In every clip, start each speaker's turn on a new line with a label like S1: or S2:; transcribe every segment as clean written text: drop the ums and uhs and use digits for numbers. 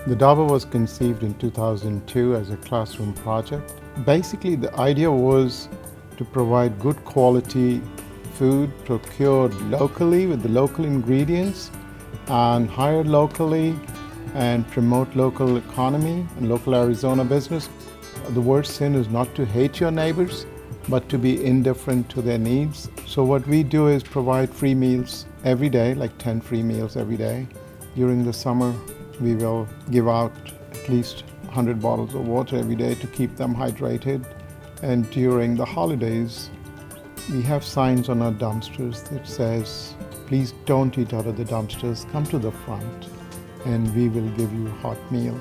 S1: The Dhaba was conceived in 2002 as a classroom project. Basically, the idea was to provide good quality food procured locally with the local ingredients and hired locally and promote local economy and local Arizona business. The worst sin is not to hate your neighbors, but to be indifferent to their needs. So what we do is provide free meals every day, like 10 free meals every day. During the summer, we will give out at least 100 bottles of water every day to keep them hydrated. And during the holidays, we have signs on our dumpsters that says, please don't eat out of the dumpsters, come to the front and we will give you a hot meal.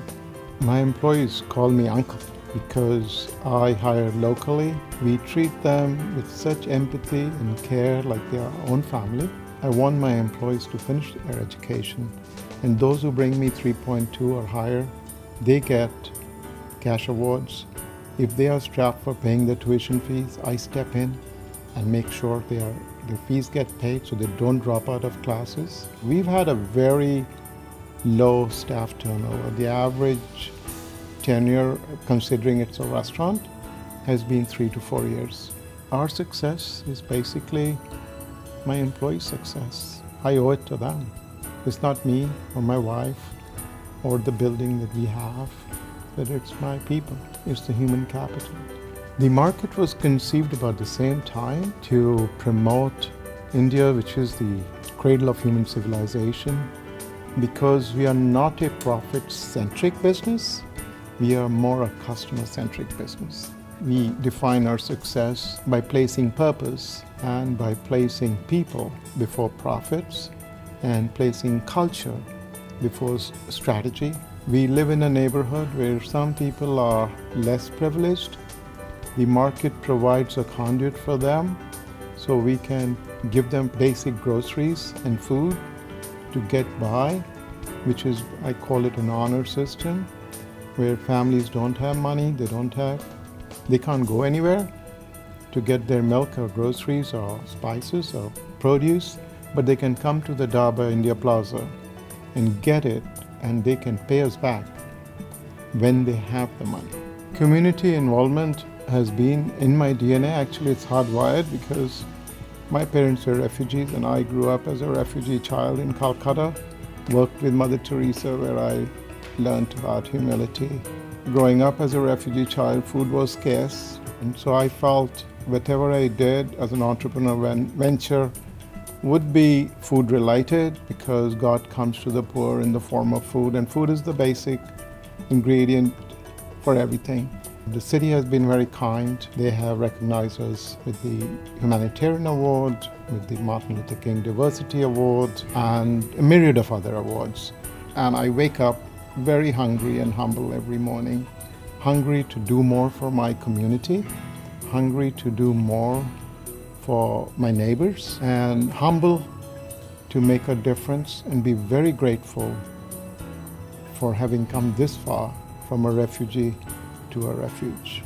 S1: My employees call me uncle because I hire locally. We treat them with such empathy and care like they are our own family. I want my employees to finish their education, and those who bring me 3.2 or higher, they get cash awards. If they are strapped for paying their tuition fees, I step in and make sure their fees get paid so they don't drop out of classes. We've had a very low staff turnover. The average tenure, considering it's a restaurant, has been 3 to 4 years. Our success is basically my employees' success. I owe it to them. It's not me or my wife or the building that we have, but it's my people. It's the human capital. The market was conceived about the same time to promote India, which is the cradle of human civilization, because we are not a profit-centric business. We are more a customer-centric business. We define our success by placing purpose and by placing people before profits and placing culture before strategy. We live in a neighborhood where some people are less privileged. The market provides a conduit for them, so we can give them basic groceries and food to get by, which is, I call it an honor system, where families don't have money, they can't go anywhere to get their milk or groceries or spices or produce, but they can come to the Dhaba India Plaza and get it, and they can pay us back when they have the money. Community involvement has been in my DNA. Actually, it's hardwired because my parents were refugees and I grew up as a refugee child in Calcutta, worked with Mother Teresa where I learned about humility. Growing up as a refugee child, food was scarce, and so I felt whatever I did as an entrepreneur venture would be food related, because God comes to the poor in the form of food, and food is the basic ingredient for everything. The city has been very kind. They have recognized us with the Humanitarian Award, with the Martin Luther King Diversity Award, and a myriad of other awards. And I wake up very hungry and humble every morning, hungry to do more for my community, hungry to do more for my neighbors, and humble to make a difference, and be very grateful for having come this far from a refugee to a refuge.